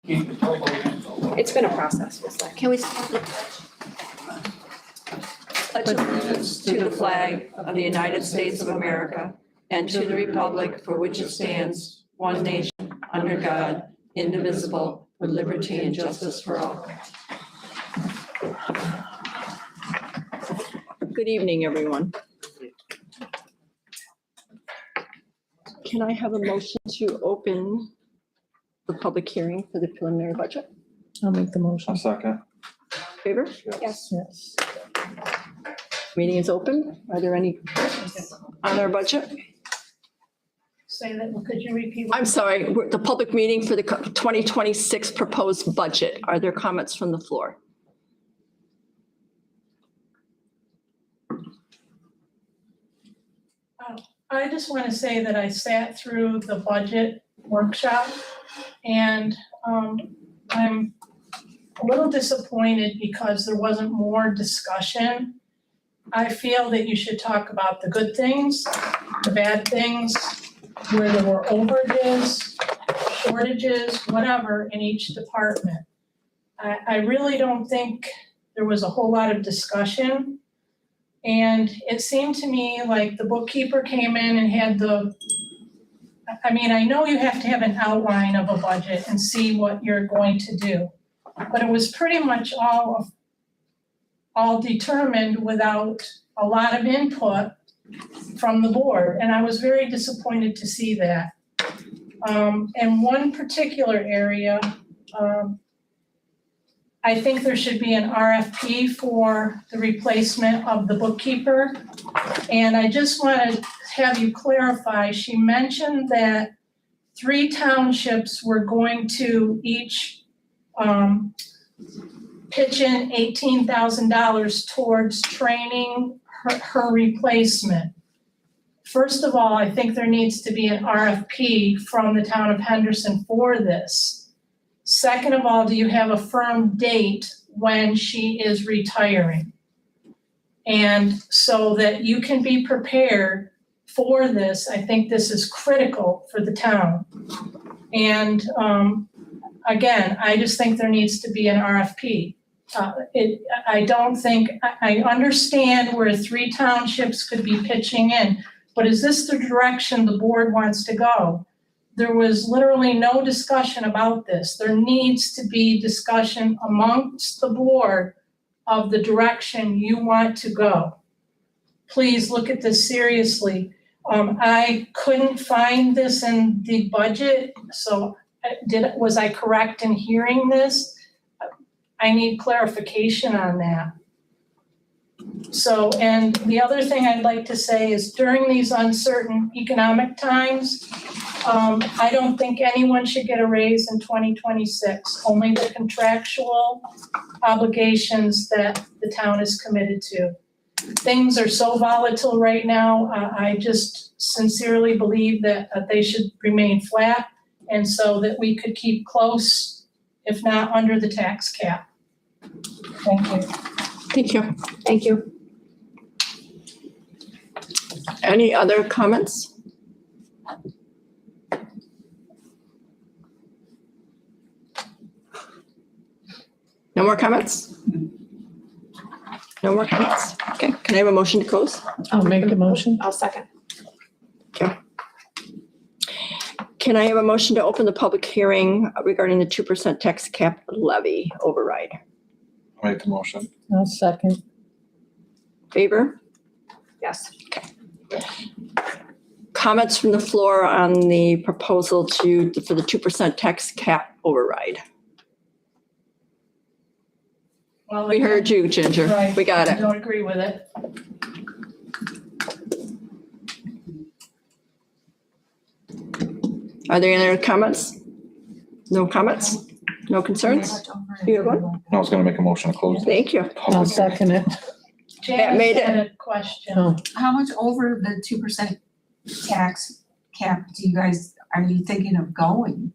It's been a process, just like. Can we start the pledge allegiance to the flag of the United States of America and to the republic for which it stands, one nation, under God, indivisible, with liberty and justice for all. Good evening, everyone. Can I have a motion to open the public hearing for the preliminary budget? I'll make the motion. A second. Favor? Yes. Yes. Meeting is open. Are there any questions on our budget? Say that, could you repeat? I'm sorry, the public meeting for the 2026 proposed budget. Are there comments from the floor? I just want to say that I sat through the budget workshop and I'm a little disappointed because there wasn't more discussion. I feel that you should talk about the good things, the bad things, where there were overages, shortages, whatever in each department. I really don't think there was a whole lot of discussion. And it seemed to me like the bookkeeper came in and had I know you have to have an outline of a budget and see what you're going to do. But it was pretty much all determined without a lot of input from the board. And I was very disappointed to see that. In one particular area, I think there should be an RFP for the replacement of the bookkeeper. And I just want to have you clarify, she mentioned that 3 townships were going to each pitch in $18,000 towards training her replacement. First of all, I think there needs to be an RFP from the town of Henderson for this. Second of all, do you have a firm date when she is retiring? And so that you can be prepared for this, I think this is critical for the town. And again, I just think there needs to be an RFP. I understand where 3 townships could be pitching in, but is this the direction the board wants to go? There was literally no discussion about this. There needs to be discussion amongst the board of the direction you want to go. Please look at this seriously. I couldn't find this in the budget, so was I correct in hearing this? I need clarification on that. So, and the other thing I'd like to say is during these uncertain economic times, I don't think anyone should get a raise in 2026, only the contractual obligations that the town is committed to. Things are so volatile right now, I just sincerely believe that they should remain flat and so that we could keep close, if not under the tax cap. Thank you. Thank you. Thank you. Any other comments? No more comments? No more comments? Okay, can I have a motion to close? I'll make the motion. I'll second. Can I have a motion to open the public hearing regarding the 2% tax cap levy override? Make the motion. I'll second. Favor? Yes. Comments from the floor on the proposal for the 2% tax cap override? Well, We heard you, Ginger. Right. We got I it. don't agree with it. Are there any other comments? No comments? No concerns? You have one? I was gonna make a motion to close. Thank you. I'll second it. Janice made it. had a question. Oh, How much over the 2% tax cap are you thinking of going?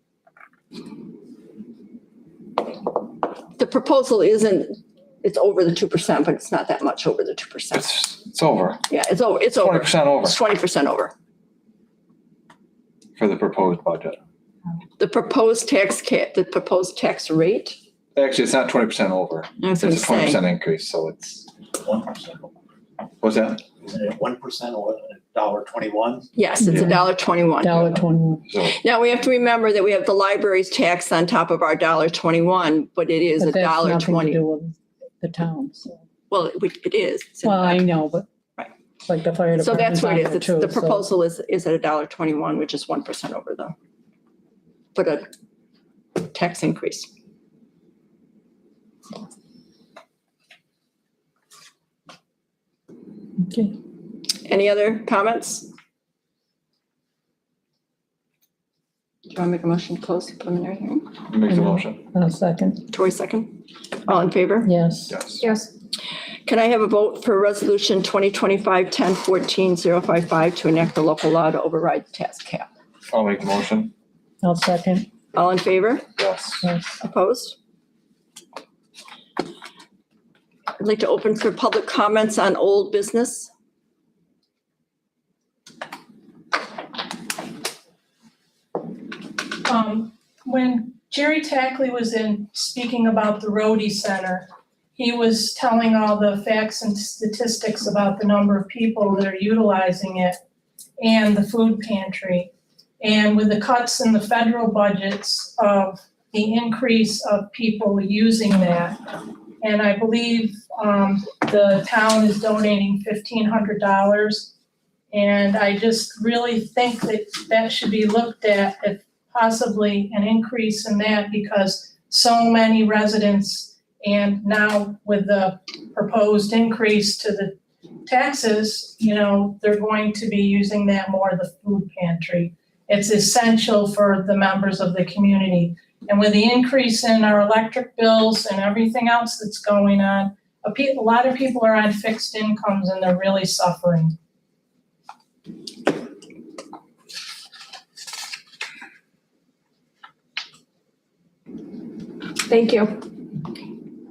The proposal it's over the 2%, but it's not that much over the 2%. It's over. Yeah, it's over. It's over. 20% over It's 20% over. for the proposed budget. The proposed tax cap, the proposed tax rate? Actually, it's not 20% over. That's It's what a I'm saying. 20% increase, so it's, 1%. what's that? Isn't it 1% or $1.21? Yes, it's Yeah. $1.21. $1.21, So, Now, we have to remember that we have the library's tax on top of our $1.21, but it is but that's nothing to $1.20. do with the town, so. Well, it is. It's in Well, I fact. know, but. Right. Like the fire So that's department's what on it is. there It's, too, the so- proposal is at $1.21, which is 1% over but a tax increase. Okay, Any other comments? Do you want to make a motion to close the preliminary hearing? make the motion. I'll second, Tori, second. All in favor? yes. Yes. Yes. Can I have a vote for resolution 2025-1014-055 to enact the local law to override the tax cap? I'll make the motion. I'll second, All in favor? Yes. yes. Opposed? I'd like to open for public comments on old business. When Jerry Tackley was in speaking about the Rhodey Center, he was telling all the facts and statistics about the number of people that are utilizing it and the food pantry. And with the cuts in the federal budgets of the increase of people using that, and I believe the town is donating $1,500. And I just really think that that should be looked at, if possibly an increase in that, because so many residents, and now with the proposed increase to the taxes, you know, they're going to be using that more, the food pantry. It's essential for the members of the community. And with the increase in our electric bills and everything else that's going on, a lot of people are on fixed incomes and they're really suffering. Thank you.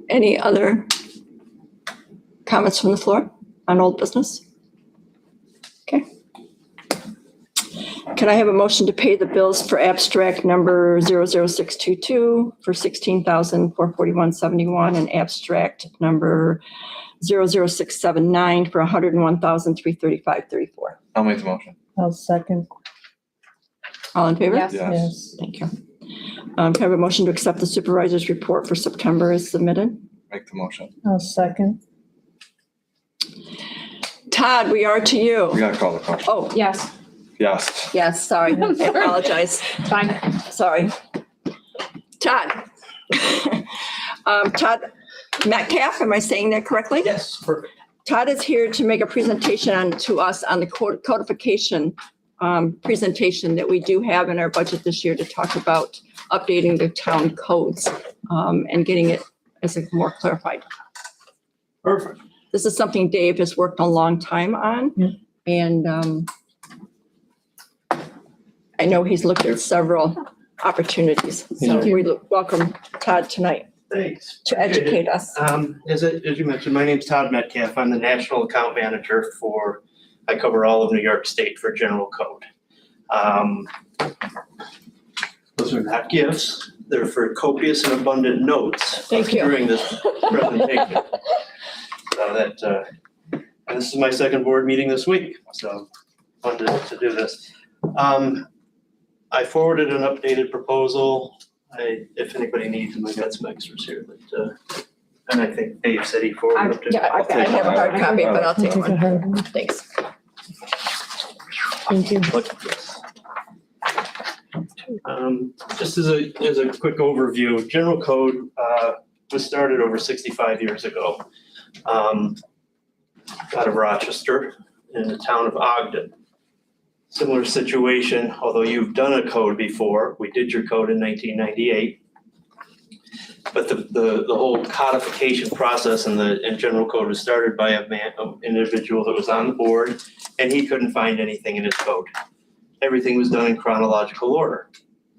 Any other comments from the floor on old business? Okay. Can I have a motion to pay the bills for abstract number 00622 for $16,441.71 and abstract number 00679 for $101,335.34? I'll make the motion. I'll second, All in favor? Yes. yes. Thank you. Can I have a motion to accept the supervisor's report for September as submitted? Make the motion. I'll second, Todd, we are to We you. gotta call the question. Oh, Yes, Yes. yes, sorry. I apologize. it's fine. Sorry. Todd. Todd Metcalf, am I saying that correctly? Yes, perfect. Todd is here to make a presentation to us on the codification presentation that we do have in our budget this year to talk about updating the town codes and getting it as a more clarified. Perfect. This is something Dave has worked a long time on. Yeah. And I know he's looked at several opportunities. So we welcome Todd tonight Thanks. to educate us. As you mentioned, my name's Todd Metcalf. I'm the National Account Manager I cover all of New York State for General Code. Those are not gifts. They're for copious and abundant notes Thank you. during this presentation. So and this is my second board meeting this week, so fun to do this. I forwarded an updated proposal. If anybody needs them, I got some extras here, but, and I think Dave said he forwarded it. Yeah, I have a hard copy, but I'll take Take a one. hard one. Thanks. Thank you. Just as a quick overview, General Code was started over 65 years ago out of Rochester in the town of Ogden. Similar situation, although you've done a code before, we did your code in 1998. But the whole codification process in General Code was started by an individual that was on the board, and he couldn't find anything in his code. Everything was done in chronological order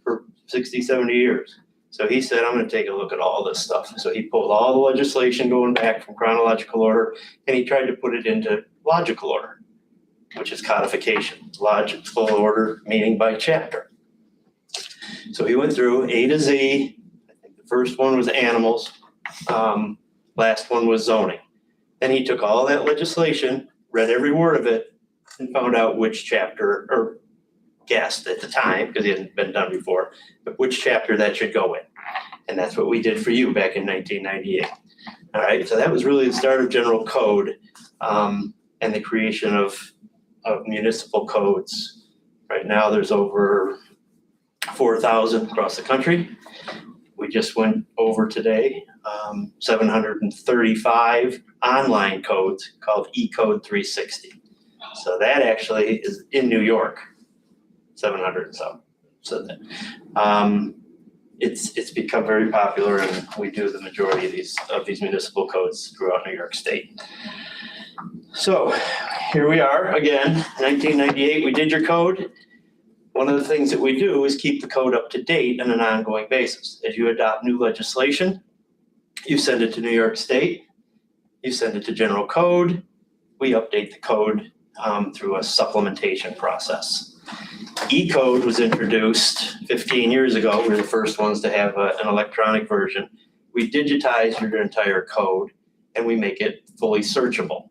for 60, 70 years. So he said, I'm gonna take a look at all this stuff. So he pulled all the legislation going back from chronological order, and he tried to put it into logical order, which is codification. Logical order meaning by chapter. So he went through A to Z. I think the first one was animals. Last one was zoning. Then he took all that legislation, read every word of it, and found out which chapter, or guessed at the time, because it hadn't been done before, but which chapter that should go in. And that's what we did for you back in 1998. All right, so that was really the start of general code, and the creation of municipal codes. Right now, there's over 4,000 across the country. We just went over today 735 online codes called E-Code 360. So that actually is in New York, 700 and some. So that, it's become very popular, and we do the majority of these municipal codes throughout New York State. So here we are again, 1998, we did your code. One of the things that we do is keep the code up to date on an ongoing basis. As you adopt new legislation, you send it to New York State, you send it to general code, we update the code through a supplementation process. E-code was introduced 15 years ago. We were the first ones to have an electronic version. We digitize your entire code and we make it fully searchable,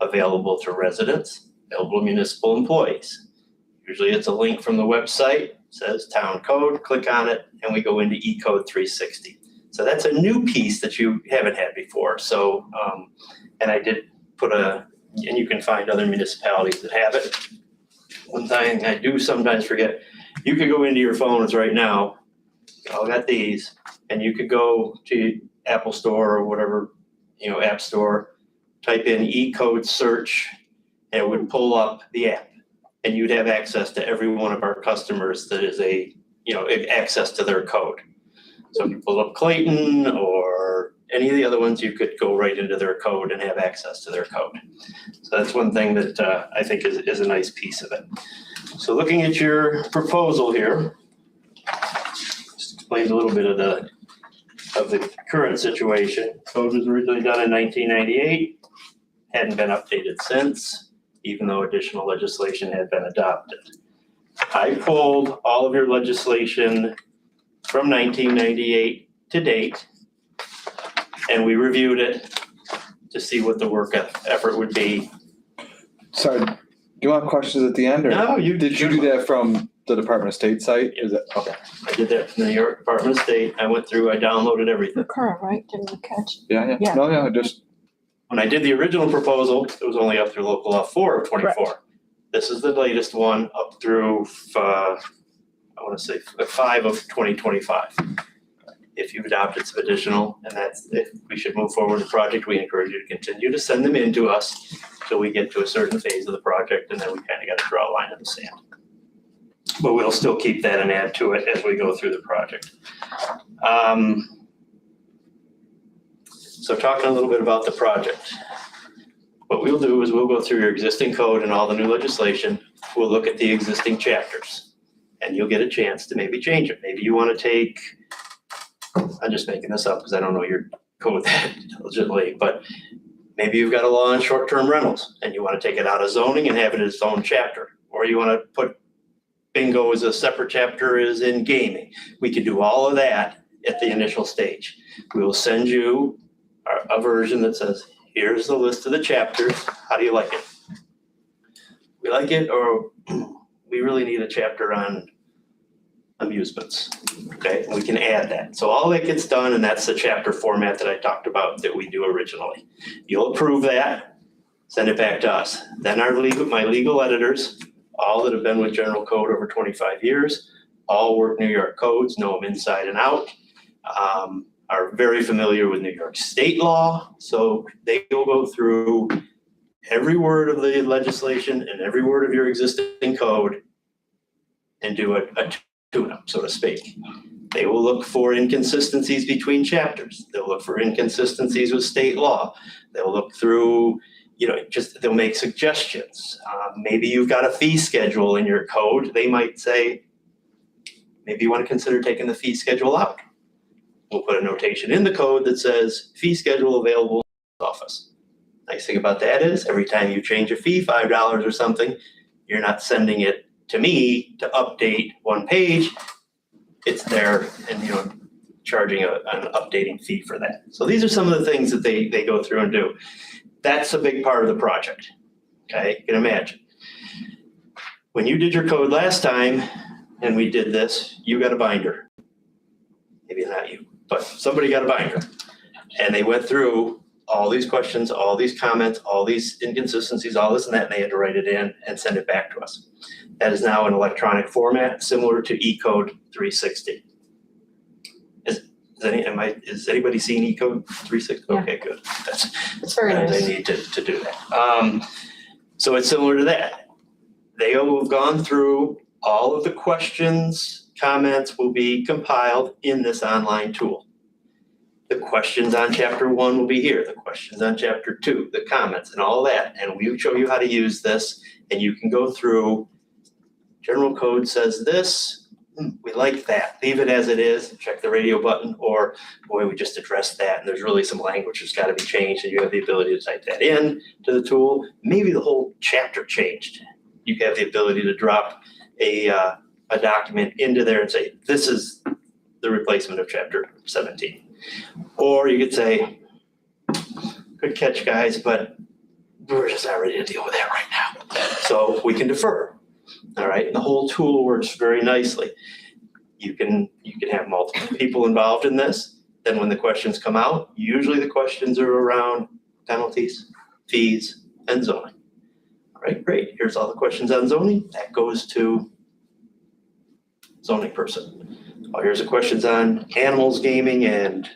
available to residents, available to municipal employees. Usually it's a link from the website, says town code, click on it, and we go into E-Code 360. So that's a new piece that you haven't had before. So, and I did put and you can find other municipalities that have it. One thing I do sometimes forget, you could go into your phones right now, I got these, and you could go to Apple Store or whatever, App Store, type in E-Code search, and it would pull up the app. And you'd have access to every one of our customers that is access to their code. So if you pull up Clayton or any of the other ones, you could go right into their code and have access to their code. So that's one thing that I think is a nice piece of it. So looking at your proposal here, just explains a little bit of the current situation. Code was originally done in 1998, hadn't been updated since, even though additional legislation had been adopted. I pulled all of your legislation from 1998 to date, and we reviewed it to see what the work effort would be. Sorry, do you want questions at the end, or? No, Did you do that from the Department of State site? Is it, okay, I did that from the New York Department of State. I went through, I downloaded everything. Current, right? Didn't we catch? yeah, Yeah. no, just, When I did the original proposal, it was only up through local law 4 of 24. This is the latest one up through, I want to say 5 of 2025. If you've adopted some additional, and if we should move forward with the project, we encourage you to continue to send them in to us till we get to a certain phase of the project, and then we kind of got to draw a line in the sand. But we'll still keep that and add to it as we go through the project. So talking a little bit about the project. What we'll do is we'll go through your existing code and all the new legislation. We'll look at the existing chapters, and you'll get a chance to maybe change it. Maybe you want to take, I'm just making this up because I don't know your code that diligently, but maybe you've got a law on short-term rentals and you want to take it out of zoning and have it as its own chapter. Or you want to put bingo as a separate chapter is in gaming. We can do all of that at the initial stage. We will send you a version that says, here's the list of the chapters. How do you like it? We like it, or we really need a chapter on amusements. Okay, and we can add that. So all that gets done, and that's the chapter format that I talked about that we do originally. You'll approve that, send it back to us. Then my legal editors, all that have been with General Code over 25 years, all work New York codes, know them inside and out, are very familiar with New York State law. So they will go through every word of the legislation and every word of your existing code and do a tune-up, so to speak. They will look for inconsistencies between chapters. They'll look for inconsistencies with state law. They'll look through, they'll make suggestions. Maybe you've got a fee schedule in your code. They might say, maybe you want to consider taking the fee schedule out. We'll put a notation in the code that says fee schedule available in the office. Nice thing about that is every time you change a fee, $5 or something, you're not sending it to me to update one page. it's there and, charging an updating fee for that. So these are some of the things that they go through and do. That's a big part of the project, okay? You can imagine. When you did your code last time and we did this, you got a binder. Maybe not you, but somebody got a binder. And they went through all these questions, all these comments, all these inconsistencies, all this and that, and they had to write it in and send it back to us. That is now in electronic format, similar to eCode 360. Is anybody seeing eCode 360? Yeah. Okay, good. It's very They nice. need to do that. So it's similar to that. They will have gone through all of the questions, comments will be compiled in this online tool. The questions on chapter 1 will be here, the questions on chapter 2, the comments and all that. And we will show you how to use this and you can go through, general code says this, we like that, leave it as it is, check the radio button, or boy, we just addressed that and there's really some language that's gotta be changed and you have the ability to type that in to the tool. Maybe the whole chapter changed. You have the ability to drop a document into there and say, this is the replacement of chapter 17. Or you could say, good catch guys, but we're just not ready to deal with that right now. So we can defer, all right? And the whole tool works very nicely. You can have multiple people involved in this. Then when the questions come out, usually the questions are around penalties, fees, and zoning. All right, great. Here's all the questions on zoning. That goes to zoning person. Oh, here's the questions on animals, gaming, and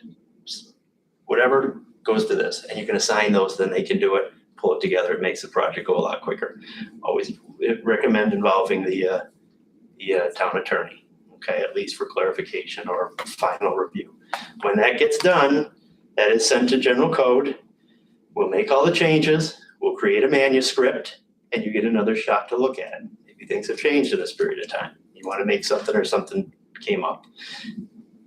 whatever goes to this. And you can assign those, then they can do it, pull it together. It makes the project go a lot quicker. Always recommend involving the town attorney, okay, at least for clarification or final review. When that gets done, that is sent to general code. We'll make all the changes. We'll create a manuscript and you get another shot to look at it. Maybe things have changed in this period of time. You want to make something or something came up.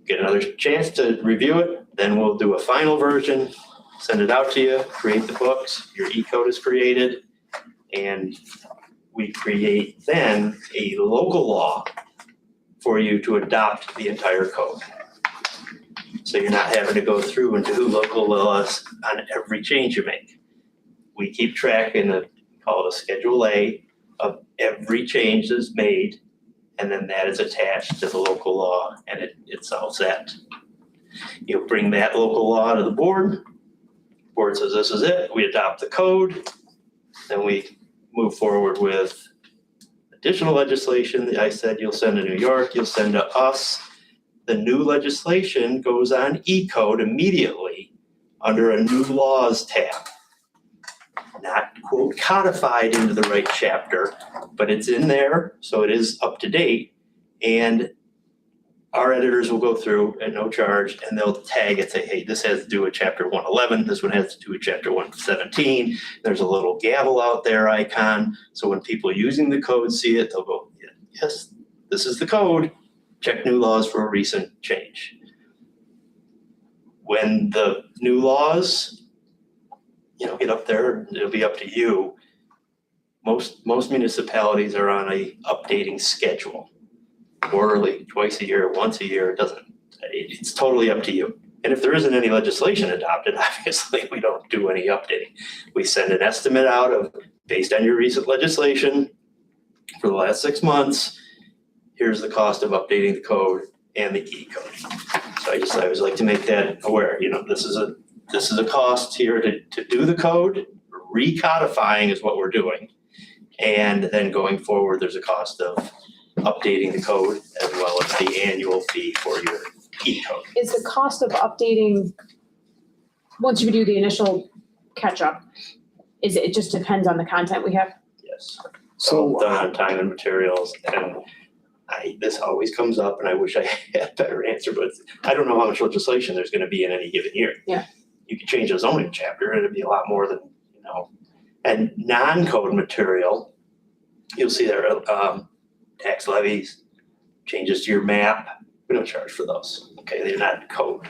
Get another chance to review it, then we'll do a final version, send it out to you, create the books, your e-code is created, and we create then a local law for you to adopt the entire code. So you're not having to go through and do local laws on every change you make. We keep track in call it a Schedule A of every change that's made, and then that is attached to the local law and it's all set. You'll bring that local law to the board. Board says this is it, we adopt the code, then we move forward with additional legislation. I said you'll send to New York, you'll send to us. The new legislation goes on e-code immediately under a new laws tab. Not quote codified into the right chapter, but it's in there, so it is up to date. And our editors will go through at no charge and they'll tag it, say, hey, this has to do with chapter 111, this one has to do with chapter 117. There's a little gavel out there icon, so when people using the code see it, they'll go, yes, this is the code, check new laws for a recent change. When the new laws, get up there, it'll be up to you. Most municipalities are on a updating schedule. Quarterly, twice a year, once a year, it's totally up to you. And if there isn't any legislation adopted, obviously we don't do any updating. We send an estimate out of, based on your recent legislation for the last 6 months, here's the cost of updating the code and the e-code. So I always like to make that aware, this is a cost here to do the code. Recodifying is what we're doing. And then going forward, there's a cost of updating the code as well as the annual fee for your e-code. Is the cost of updating, once you do the initial catch-up, it just depends on the content we have? Yes. So Done on time and materials. And this always comes up and I wish I had a better answer, but I don't know how much legislation there's gonna be in any given year. Yeah. You could change a zoning chapter and it'd be a lot more than, and non-code material, you'll see there, tax levies, changes to your map, we don't charge for those, okay, they're not code.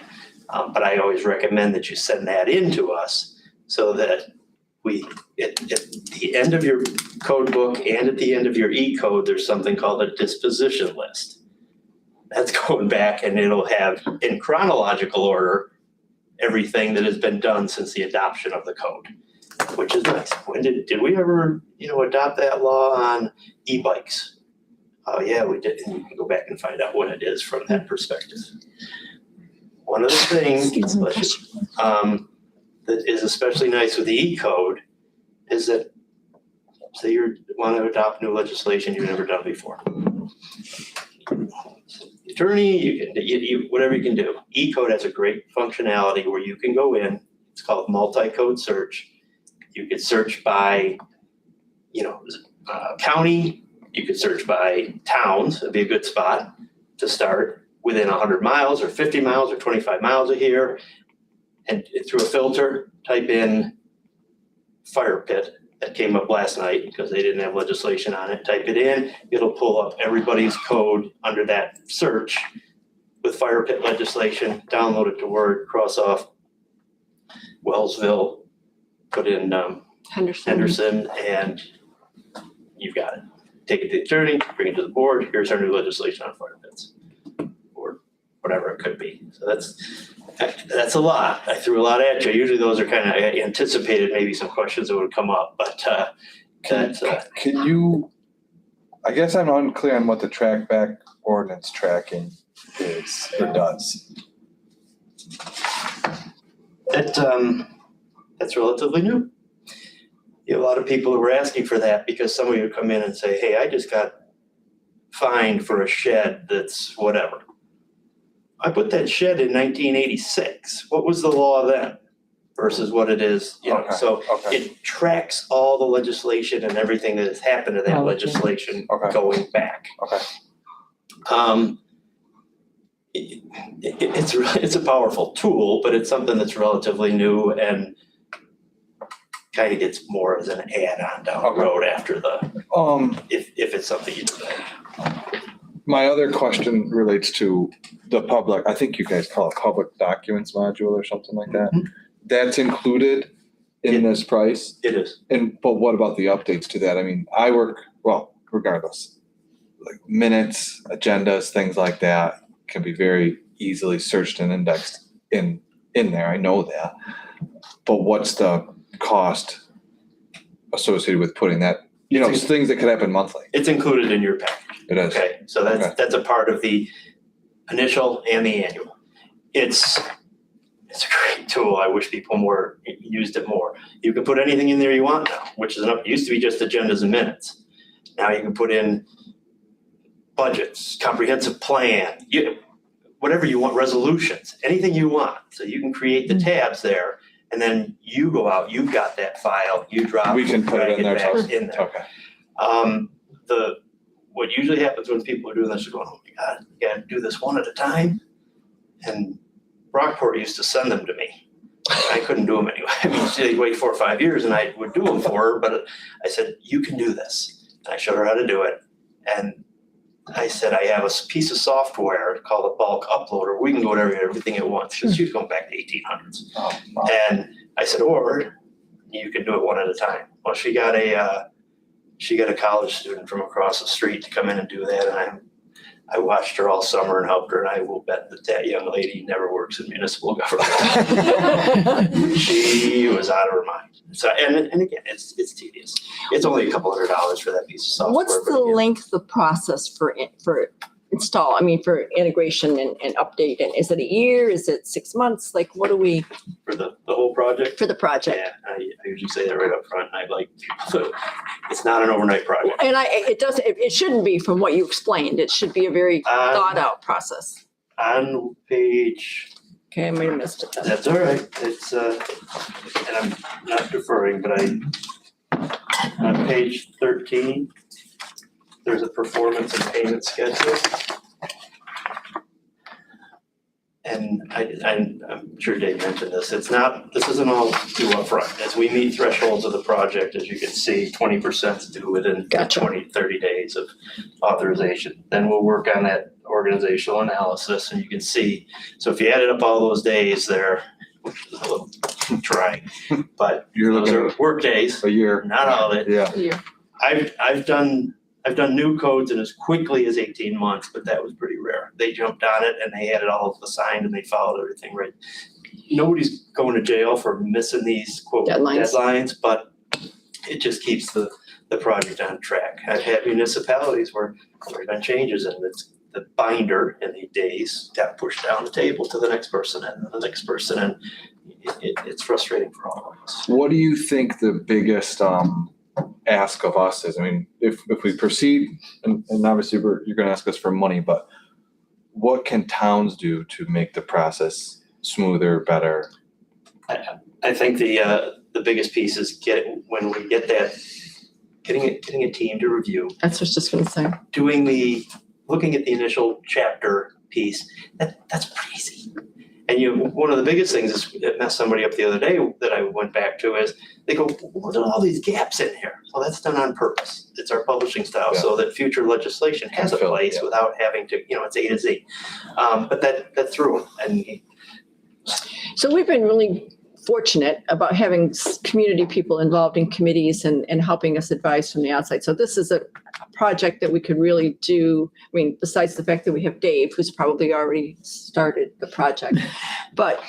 But I always recommend that you send that in to us so that at the end of your code book and at the end of your e-code, there's something called a disposition list. That's going back, and it'll have in chronological order everything that has been done since the adoption of the code, which is nice. When did we ever, adopt that law on e-bikes? Oh, yeah, we did. And you can go back and find out what it is from that perspective. One of the things that is especially nice with the e-code is that, say you want to adopt new legislation you've never done before. Attorney, you whatever you can do. E-code has a great functionality where you can go in, it's called multi-code search. You could search by, county, you could search by towns, it'd be a good spot to start, within 100 miles or 50 miles or 25 miles of here. And through a filter, type in fire pit. That came up last night because they didn't have legislation on it. Type it in, it'll pull up everybody's code under that search with fire pit legislation, download it to Word, cross off Wellsville, put in Henderson, and you've got it. Take it to the attorney, bring it to the board, here's our new legislation on fire pits, or whatever it could be. So that's a lot. I threw a lot at you. Usually those are kind of, I anticipated maybe some questions that would come up, but that's, Can you, I guess I'm unclear on what the track back ordinance tracking is or does. that's relatively new. You have a lot of people who are asking for that because somebody would come in and say, hey, I just got fined for a shed that's whatever. I put that shed in 1986. What was the law then versus what it is, Okay, so okay. it tracks all the legislation and everything that has happened to that Okay. legislation Okay. going back. Okay. It's a powerful tool, but it's something that's relatively new and kind of gets more as an add-on down the Okay. road after if it's something you do. My other question relates to the public, I think you guys call it public documents module or something like that. That's included in this price? It is. But what about the updates to that? I mean, regardless, like minutes, agendas, things like that can be very easily searched and indexed in there. I know that. But what's the cost associated with putting that, things that could happen monthly? It's included in your package. It is. Okay, so Okay. that's a part of the initial and the annual. It's a great tool. I wish people used it more. You can put anything in there you want now, which is enough. It used to be just agendas and minutes. Now you can put in budgets, comprehensive plan, whatever you want, resolutions, anything you want. So you can create the tabs there, and then you go out, you've got that file, you drop. We can put it in there. back in there. Okay. What usually happens when people are doing this, they're going, oh my God, you gotta do this one at a time. And Rockport used to send them to me. I couldn't do them anyway. I mean, she'd wait 4 or 5 years and I would do them for her, but I said, you can do this. And I showed her how to do it. And I said, I have a piece of software called a bulk uploader. We can go to everything at once. She was going back to 1800s. Oh, wow. And I said, or you can do it one at a time. Well, she got a college student from across the street to come in and do that. And I watched her all summer and helped her. And I will bet that young lady never works in municipal government. She was out of her mind. So, and again, it's tedious. It's only a couple $100 for that piece of software. What's but the again, length of process for install, for integration and update? And is it a year? Is it 6 months? Like, what do we, for the whole project? for the project? Yeah, I usually say that right up front. And I'd like people to, it's not an overnight project. And it shouldn't be from what you explained. It should be a very thought out process. On page, Okay, I might have missed it then. that's all right. It's, and I'm not deferring, but on page 13, there's a performance and payment schedule. And I'm sure Dave mentioned this. This isn't all due upfront. As we meet thresholds of the project, as you can see, 20% is due within Gotcha. 30 days of authorization. Then we'll work on that organizational analysis and you can see, so if you added up all those days there, which is a little trying, but You're those looking are at work days, a year. not all of it. Yeah. I've done I've done new codes in as quickly as 18 months, but that was pretty rare. They jumped on it and they had it all assigned and they followed everything right. Nobody's going to jail for missing these quote deadlines, but it just keeps the project on track. I've had municipalities where there have been changes and it's the binder in the days got pushed down the table to the next person and the next person, and it's frustrating for all of us. What do you think the biggest ask of us is? I mean, if we proceed, and obviously you're going to ask us for money, but what can towns do to make the process smoother, better? I think the biggest piece is when we get that, getting a team to review, That's what I was just gonna say. looking at the initial chapter piece, that's pretty easy. And one of the biggest things is, it messed somebody up the other day that I went back to, is they go, what are all these gaps in here? Well, that's done on purpose. It's our publishing style, so that future legislation has a place without having to, it's A to Z. But that threw them, and So we've been really fortunate about having community people involved in committees and helping us advise from the outside. So this is a project that we could really do. I mean, besides the fact that we have Dave, who's probably already started the project, but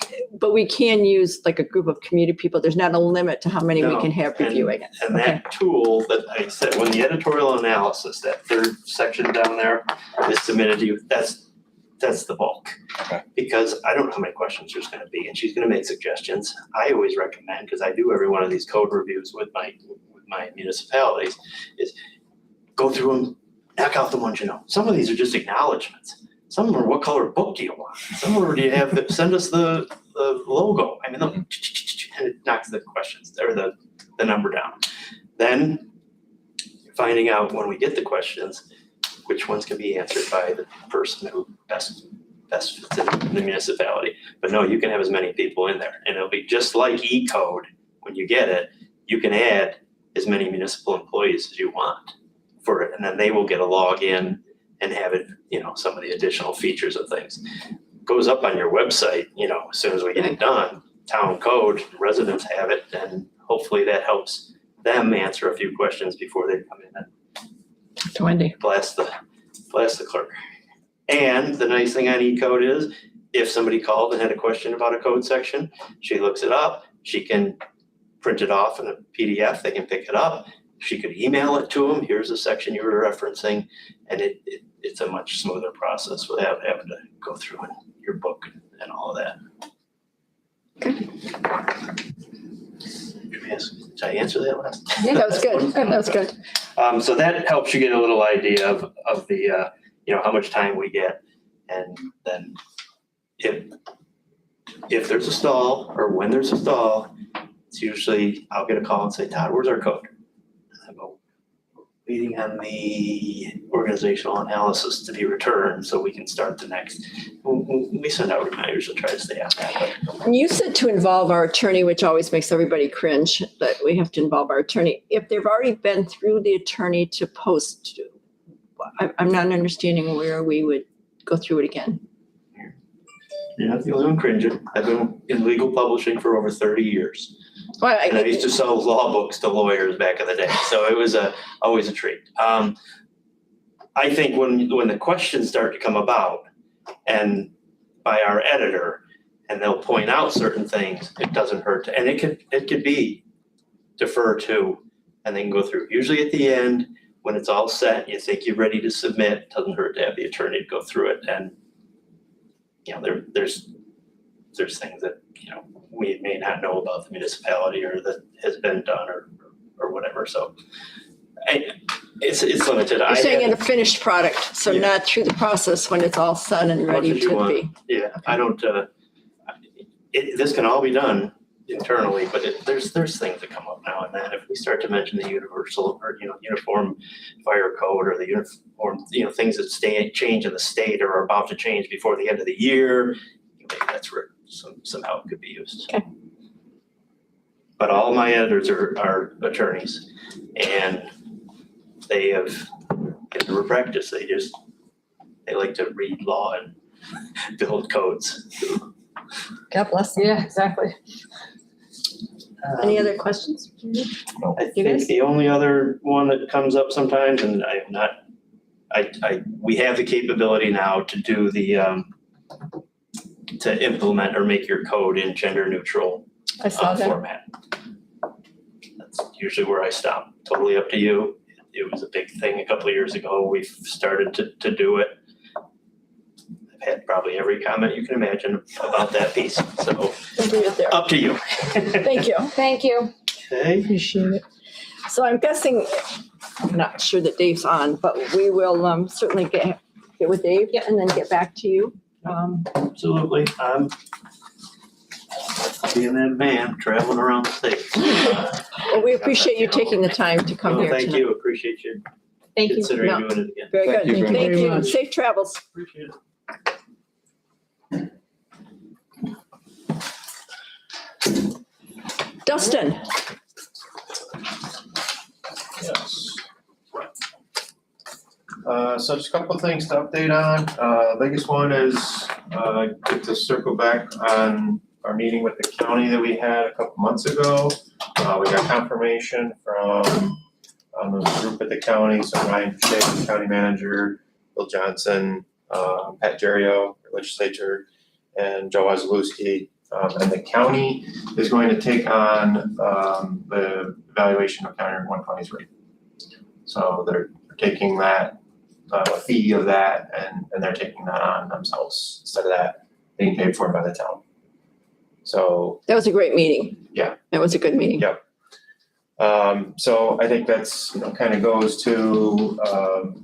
we can use like a group of community people. There's not a limit to how many we can have reviewing it. And that tool that I said, when the editorial analysis, that third section down there is submitted to you, that's the bulk. Okay. Because I don't know how many questions there's gonna be, and she's gonna make suggestions. I always recommend, because I do every one of these code reviews with my municipalities, is go through them, knock out the ones you know. Some of these are just acknowledgements. Some of them are, what color book do you want? Some of them, do you have, send us the logo. I mean, and it knocks the questions, or the number down. Then finding out when we get the questions, which ones can be answered by the person who best fits in the municipality. But no, you can have as many people in there, and it'll be just like E-code. When you get it, you can add as many municipal employees as you want for it, and then they will get a login and have it, some of the additional features of things. Goes up on your website, as soon as we get it done, town code, residents have it, and hopefully that helps them answer a few questions before they come in and To Wendy. blast the clerk. And the nice thing on E-code is, if somebody called and had a question about a code section, she looks it up, she can print it off in a PDF, they can pick it up, she could email it to them, here's the section you were referencing, and it's a much smoother process without having to go through your book and all of that. Did I answer that last? Yeah, that was good. That was good. So that helps you get a little idea of the, how much time we get. And then if there's a stall, or when there's a stall, it's usually, I'll get a call and say, Todd, where's our code? And I go, waiting on the organizational analysis to be returned so we can start the next. We send out reminders to try to stay on that. And you said to involve our attorney, which always makes everybody cringe, that we have to involve our attorney. If they've already been through the attorney to post, I'm not understanding where we would go through it again. You're not the only one cringing. I've been in legal publishing for over 30 years. Well, And I used to sell law books to lawyers back in the day, so it was always a treat. I think when the questions start to come about, and by our editor, and they'll point out certain things, it doesn't hurt to, and it could be defer to, and then go through. Usually at the end, when it's all set, you think you're ready to submit, it doesn't hurt to have the attorney go through it, and there's things that we may not know about the municipality, or that has been done, or whatever. So it's limited. you're saying in a finished product, so Yeah. not through the process when it's all set and As much ready as you to want. be. Yeah, I don't. This can all be done internally, but there's things that come up now and then. If we start to mention the universal, or uniform fire code, or the uniform, things that change in the state or are about to change before the end of the year, maybe that's where some help could be used. Okay. But all my editors are attorneys, and they have in their practice, they like to read law and build codes. God bless you. Yeah, exactly. Any other questions? I You guys? think the only other one that comes up sometimes, and we have the capability now to do to implement or make your code in gender neutral I saw that. format. That's usually where I stop. Totally up to you. It was a big thing a couple of years ago. We've started to do it. I've had probably every comment you can imagine about that piece, so We'll leave it there. up to you. Thank you. Thank you. Okay. Appreciate it. So I'm guessing, I'm not sure that Dave's on, but we will certainly get with Dave and then get back to you. Absolutely. I'm being that man traveling around the state. Well, we appreciate you taking the time to come here Thank tonight. you. Appreciate you Thank you. considering No. doing it again. Very Thank good. you very Thank much. you. Very much. Safe travels. Appreciate it. Dustin, Yes. So just a couple of things to update on. Biggest one is, get to circle back on our meeting with the county that we had a couple months ago. We got confirmation from, the group at the county, so Ryan Shea, county manager, Bill Johnson, Pat Gerio, legislature, and Joe Wazalewski. And the county is going to take on, the evaluation of County 120's rate. So they're taking that, fee of that and they're taking that on themselves instead of that being paid for by the town. So, that was a great meeting. Yeah. It was a good meeting. Yeah. So I think that's, kind of goes to,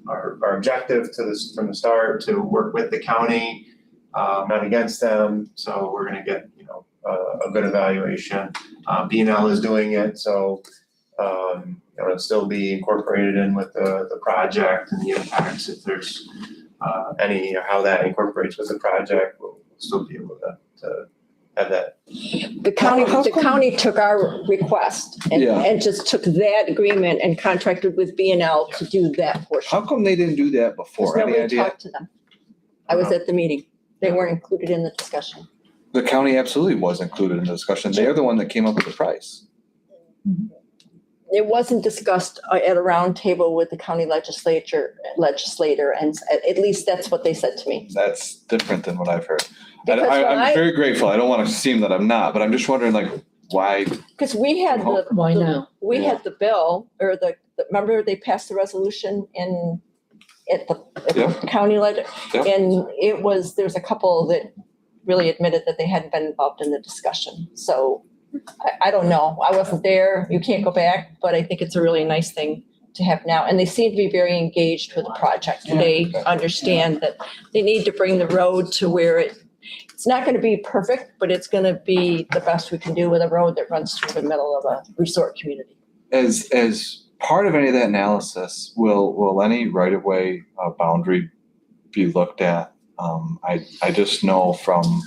our objective to this, from the start, to work with the county, not against them. So we're gonna get, a good evaluation. B&L is doing it, so, it'll still be incorporated in with the project and the impacts. If there's, any, how that incorporates with the project, we'll still be able to have that. The county, How the come- county took our request and, Yeah. and just took that agreement and contracted with B&L to do that portion. How come they didn't do that Because before? Any nobody idea? talked to them. I was at the meeting. They weren't included in the discussion. The county absolutely was included in the discussion. They're the one that came up with the price. It wasn't discussed at a round table with the county legislator, and at least that's what they said to me. That's different than what I've heard. Because when I'm very grateful. I don't want to seem that I'm not, but I'm just wondering why? Because we had the. Why now? We had the bill, or remember they passed the resolution at the Yeah. county leg. Yeah. And there's a couple that really admitted that they hadn't been involved in the discussion. So I don't know. I wasn't there. You can't go back, but I think it's a really nice thing to have now. And they seem to be very engaged with the project. They understand that they need to bring the road to where it's not going to be perfect, but it's going to be the best we can do with a road that runs through the middle of a resort community. As part of any of that analysis, will any right-of-way boundary be looked at? I just know from,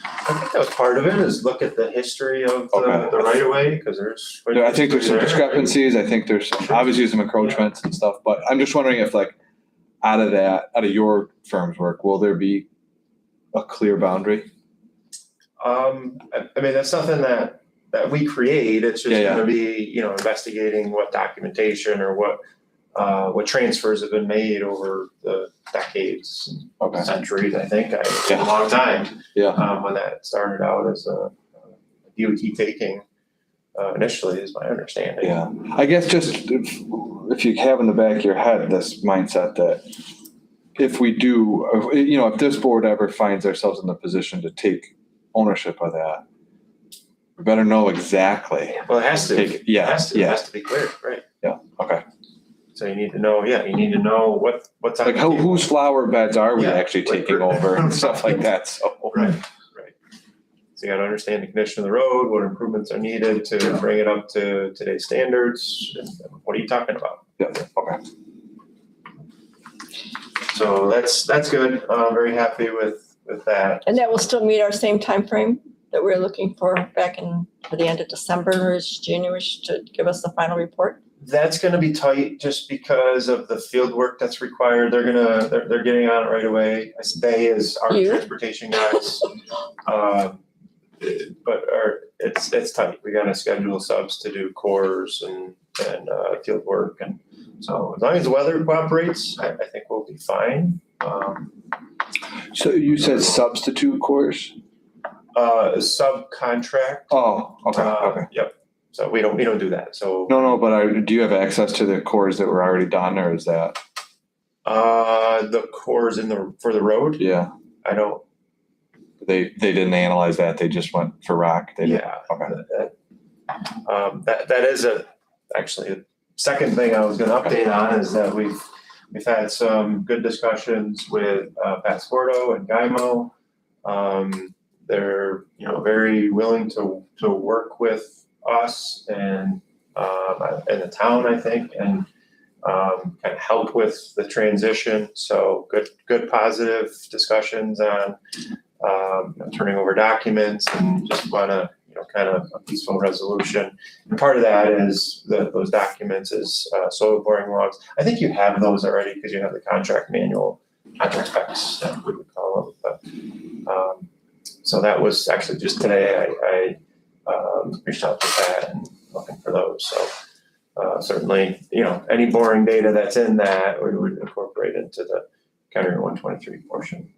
I think that was part of it, is look at the history of Okay. the right of way, because there's. I think there's some there. discrepancies. I think there's obviously some encroachments and stuff, but I'm just wondering if out of your firm's work, will there be a clear boundary? I mean, that's nothing that we create, it's just Yeah. gonna be, investigating what documentation or what transfers have been made over the decades, Okay. centuries, I think, a Yeah. long time. Yeah. When that started out as a DOT taking, initially, is my understanding. Yeah, I guess just if you have in the back of your head this mindset that if we do, if this board ever finds ourselves in the position to take ownership of that, we better know exactly. Well, it has to, Take, it yeah, has yeah, to be clear, right? okay. So you need to know, what's on Like the table. whose flower beds are we Yeah, actually like taking over and stuff like that, so. Right. So you gotta understand the condition of the road, what improvements are needed to bring it up to today's standards, and what are you talking about? Yeah, okay. So that's good, very happy with that. And that will still meet our same time frame that we were looking for back for the end of December, January, to give us the final report. That's gonna be tight just because of the field work that's required, they're getting on it right away, as they as our You? transportation guys. it's tight. We gotta schedule subs to do cores and field work, and so as long as the weather cooperates, I think we'll be fine. So you said substitute course? Subcontract. Oh, okay. Yep. So we don't do that. So No, but do you have access to the cores that were already done, or is that? the cores for the road. Yeah, I don't. they didn't analyze that. They just went for rock. They didn't- Yeah. Okay. That is actually a second thing I was gonna update on is that we've had some good discussions with Pat Scordo and Gymo. They're, very willing to work with us and the town, I think, and kind of help with the transition. So good positive discussions on turning over documents and just want to, kind of a peaceful resolution. And part of that is those documents is soil boring logs. I think you have those already because you have the contract manual, contract specs, that we would call them. But so that was actually just today. I reached out to Pat and looking for those. So certainly, any boring data that's in that we would incorporate into the County Route 123 portion.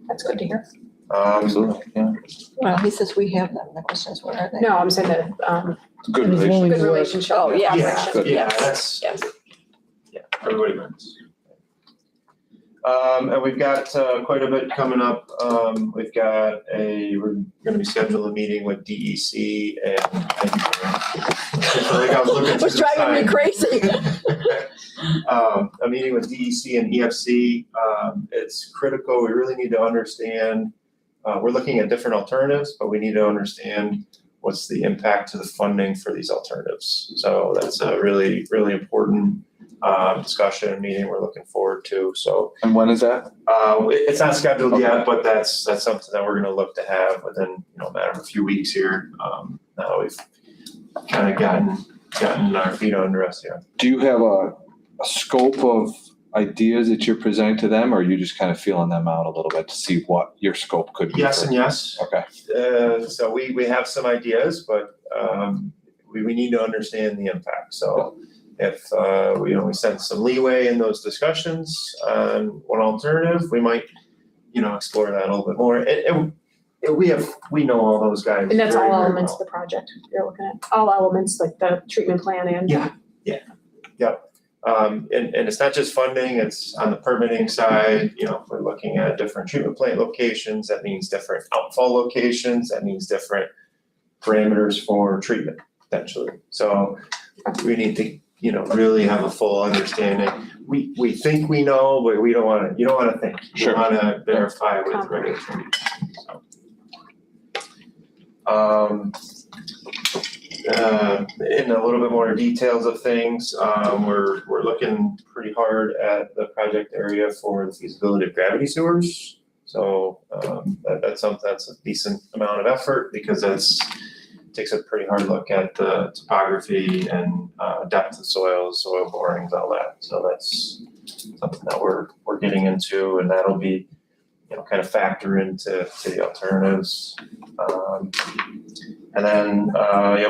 That's good to hear. Absolutely, yeah. Well, he says we have them. The question is, where are they? No, I'm saying that, Good It was relationship. willing good to work. relationship. Oh, yeah. Yeah, Connection. that's, Yes. yeah, everybody wins. And we've got quite a bit coming up. We're gonna be scheduling a meeting with DEC and thank you for I feel like I was looking through It's the driving me time. crazy. A meeting with DEC and EFC. It's critical. We really need to understand, we're looking at different alternatives, but we need to understand what's the impact to the funding for these alternatives. So that's a really, really important discussion and meeting we're looking forward to. So And when is that? it's not scheduled yet, but that's something that we're gonna look to have within, a matter of a few weeks here. Now we've kind of gotten our feet under us here. Do you have a scope of ideas that you're presenting to them, or are you just kind of feeling them out a little bit to see what your scope could be? Yes for- and yes. Okay, So we have some ideas, but we need to understand the impact. So if we sense some leeway in those discussions on one alternative, we might explore that a little bit more. We know all those guys. And that's very, all very elements of well. the project you're looking at, all elements like the treatment plan and. Yep. And it's not just funding, it's on the permitting side, if we're looking at different treatment plant locations, that means different outfall locations, that means different parameters for treatment potentially. So we need to, really have a full understanding. We think we know, but you don't wanna think. You Sure. wanna verify with regulatory. In a little bit more details of things, we're looking pretty hard at the project area for the feasibility of gravity sewers. So that's something that's a decent amount of effort because takes a pretty hard look at the topography and depth of soils, soil borings, all that. So that's something that we're getting into, and that'll be kind of factor into the alternatives. And then,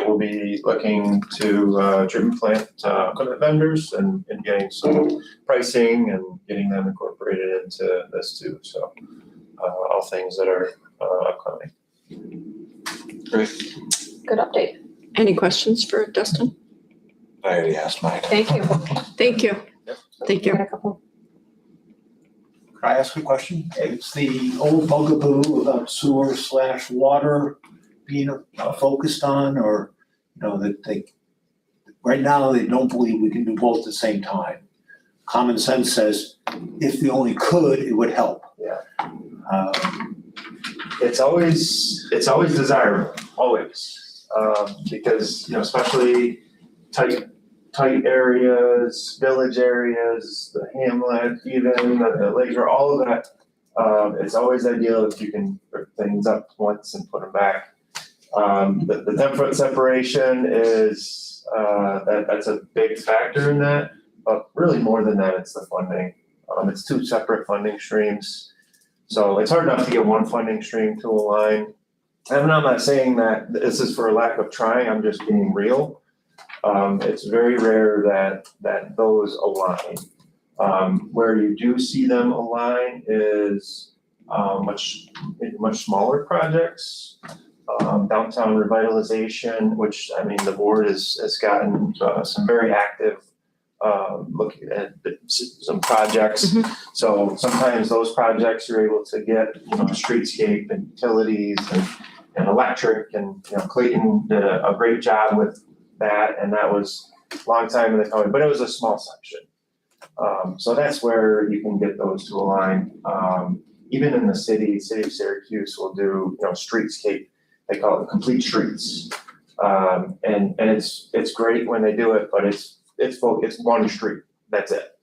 we'll be looking to treatment plant equipment vendors and getting some pricing and getting them incorporated into this too. So all things that are upcoming. great. Good update. Any questions for Dustin? I already asked mine. Thank you. Thank you. Thank you. Got a couple. Could I ask a question? It's the old bugaboo about sewer/water being focused on, or, that right now, they don't believe we can do both at the same time. Common sense says, if we only could, it would help. Yeah. Um, It's always desirable, always, because, especially tight areas, village areas, the hamlet, even the lakes, or all of that. It's always ideal if you can put things up once and put them back. The 10-foot separation is, that's a big factor in that, but really more than that, it's the funding. It's two separate funding streams. So it's hard enough to get one funding stream to align. And I'm not saying that this is for a lack of trying, I'm just being real. It's very rare that those align. Where you do see them align is much smaller projects. Downtown revitalization, which, I mean, the board has gotten some very active looking at some projects. So sometimes those projects you're able to get, streetscape and utilities and electric, and, Clayton did a great job with that, and that was a long time in the county, but it was a small section. So that's where you can get those to align. Even in the city of Syracuse will do, streetscape, they call it complete streets. And it's great when they do it, but it's one street, that's it.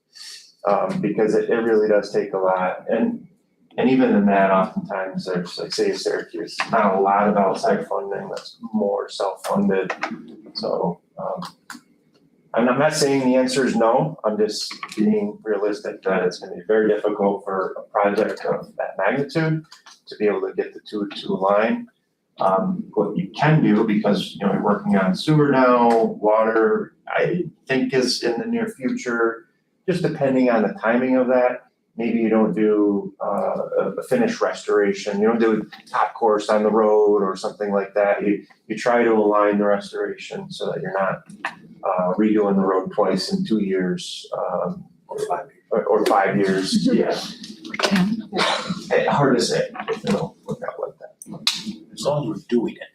Because it really does take a lot. And even in that, oftentimes there's, like, City of Syracuse, not a lot of outside funding, that's more self-funded. So, and I'm not saying the answer is no, I'm just being realistic that it's gonna be very difficult for a project of that magnitude to be able to get the two to align. What you can do, because, you're working on sewer now, water, I think is in the near future, just depending on the timing of that. Maybe you don't do a finished restoration, you don't do a top course on the road or something like that. You try to align the restoration so that you're not redoing the road twice in 2 years, or 5 years, yeah. Hard to say, it'll work out like that. As long as we're doing it.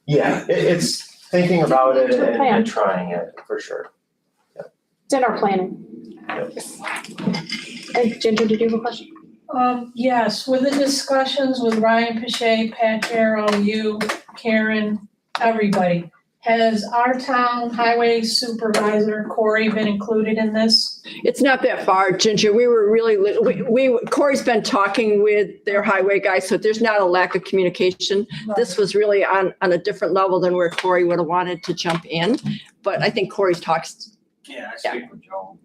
Yeah, it's thinking about it and trying it, for sure. It's in our planning. And Ginger, did you have a question? Yes, with the discussions with Ryan Pache, Pat Jarrow, you, Karen, everybody, has our town highway supervisor, Corey, been included in this? It's not that far, Ginger. We were really, Corey's been talking with their highway guy, so there's not a lack of communication. This was really on a different level than where Corey would have wanted to jump in. But I think Corey talks, Yeah, I speak with Joe.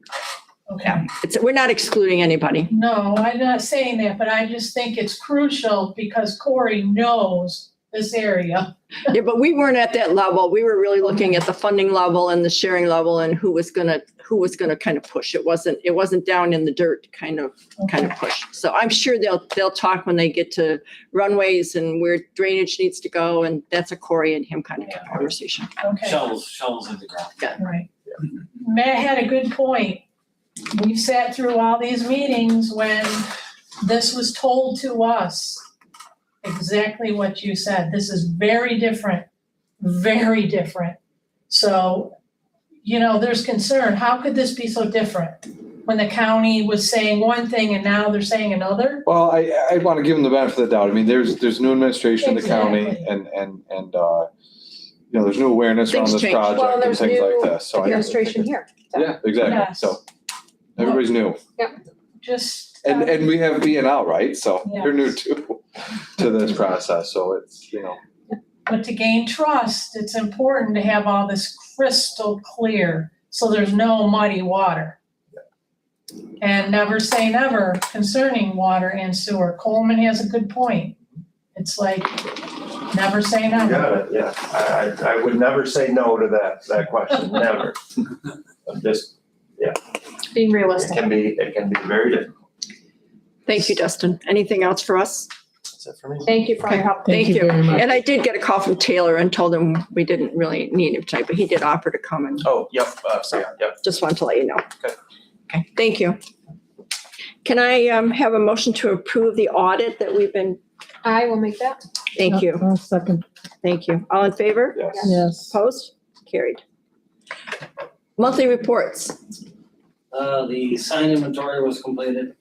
Okay. we're not excluding anybody. No, I'm not saying that, but I just think it's crucial because Corey knows this area. Yeah, but we weren't at that level. We were really looking at the funding level and the sharing level and who was gonna kind of push. It wasn't down in the dirt kind of push. So I'm sure they'll talk when they get to runways and where drainage needs to go, and that's a Corey and him kind of conversation. Okay, Shovels in the ground. right. Matt had a good point. We've sat through all these meetings when this was told to us. Exactly what you said. This is very different, very different. So, there's concern. How could this be so different? When the county was saying one thing and now they're saying another? Well, I want to give them the benefit of the doubt. I mean, there's new administration in the county Exactly. and there's new awareness around Things this change. project Well, and there's things like new this. So administration here. Yeah, exactly. Yes. So everybody's new. Just. And we have B&L, right? So they're new Yes. too to this process. So it's, But to gain trust, it's important to have all this crystal clear, so there's no muddy water. And never say never concerning water and sewer. Coleman has a good point. It's like, never say You never. got it, yeah. I would never say no to that question, never. I'm just, Being it realistic. can be very difficult. Thank you, Dustin. Anything else for us? That's it for me. Thank you for your help. Thank you. very much. And I did get a call from Taylor and told him we didn't really need him tonight, but he did offer to come and Oh, yep, yep. just wanted to let you know. Okay. Okay, thank you. Can I have a motion to approve the audit that we've been, I will make that. thank you, I'll second, thank you. All in favor? yes. yes. Opposed? Carried. Monthly reports. The sign inventory was completed.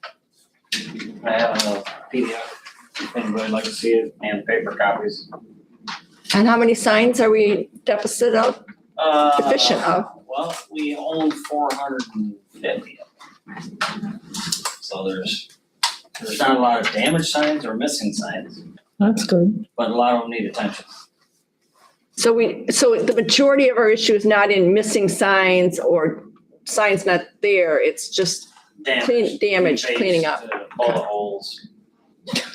I have a PDF, if anybody would like to see it, and paper copies. And how many signs are we deficit of, deficient of? Well, we own 450 of them. So there's not a lot of damaged signs or missing signs, That's good. but a lot of them need attention. So the majority of our issue is not in missing signs or signs not there, it's just Damage. damage, Defaced, cleaning up. Bullet holes.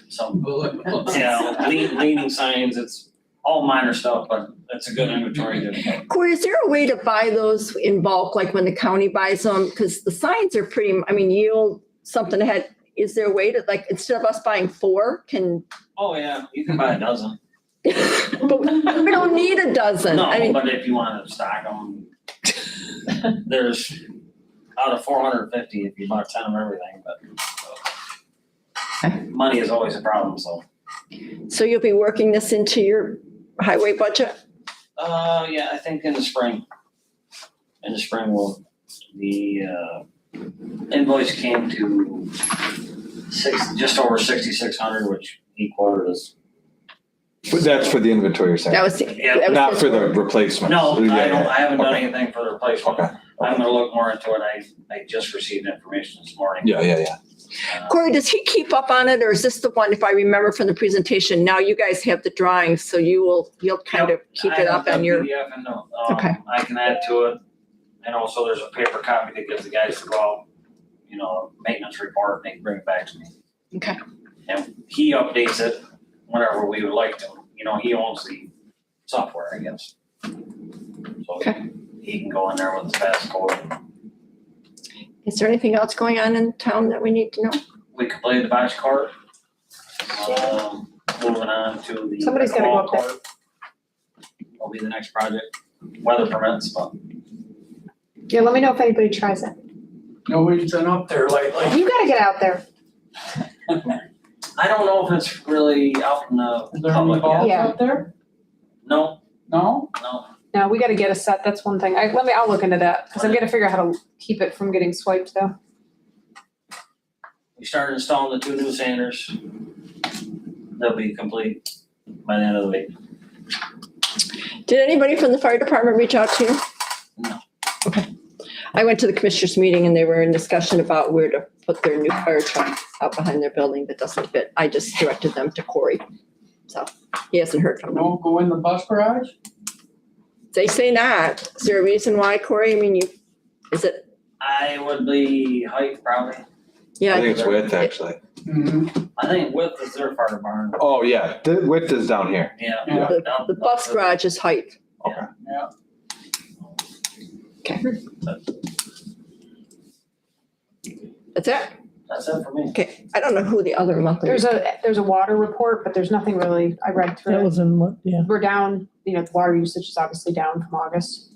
some, leaning signs, it's all minor stuff, but it's a good inventory to. Corey, is there a way to buy those in bulk, like when the county buys them? Because the signs are pretty, I mean, yield something ahead. Is there a way to, like, instead of us buying 4, can, Oh, yeah, you can buy a dozen. but we don't need a dozen. I No, mean, but if you wanted to stock them, there's out of 450 if you bought 10 of everything, but money is always a problem, so. so you'll be working this into your highway budget? Yeah, I think in the spring. In the spring, the invoice came to just over 6,600, which he quoted us. But that's for the inventory, you're saying? That was, Yeah, that was Not his for the word. replacement? No, Yeah, I haven't done Okay. anything for the replacement. Okay, I'm gonna look more into it. I just received information this morning. yeah. Corey, does he keep up on it, or is this the one, if I remember from the presentation, now you guys have the drawings, so you'll kind of keep it up on your, PDF and, Okay. I can add to it. And also there's a paper copy that gives the guys to go out, maintenance report, and they can bring it back to me. okay. And he updates it whenever we would like to. He owns the software, I guess. So Okay. he can go in there with his passcode. Is there anything else going on in town that we need to know? We completed the batch cart. Moving on to the. Somebody's gotta go up there. cart. Will be the next project. Weather permits, but Yeah, let me know if anybody tries it. Nobody's been up there lately. You gotta get out there. I don't know if it's really out in the Is there any public balls yet. Yeah. up there? No, No? no. No, we gotta get a set, that's one thing. I'll look into that, because I'm gonna figure out how to keep it from getting swiped though. We started installing the 2 new sanders. They'll be complete by the end of the week. Did anybody from the fire department reach out to you? No. Okay. I went to the commissioners meeting and they were in discussion about where to put their new fire truck out behind their building that doesn't fit. I just directed them to Corey. So he hasn't heard from them. Don't go in the bus garage? They say not. Is there a reason why, Corey? I mean, is it, I would be height probably. I yeah, think it's width, actually. Mm-hmm. I think width is their fire barn. Oh, yeah, the width is down here. Yeah. Yeah. the bus garage is height. Okay. Yeah. Okay. That's it? That's it for me. Okay. I don't know who the other monthly. There's a water report, but there's nothing really, I read That through it. was in what, yeah. We're down, the water usage is obviously down from August.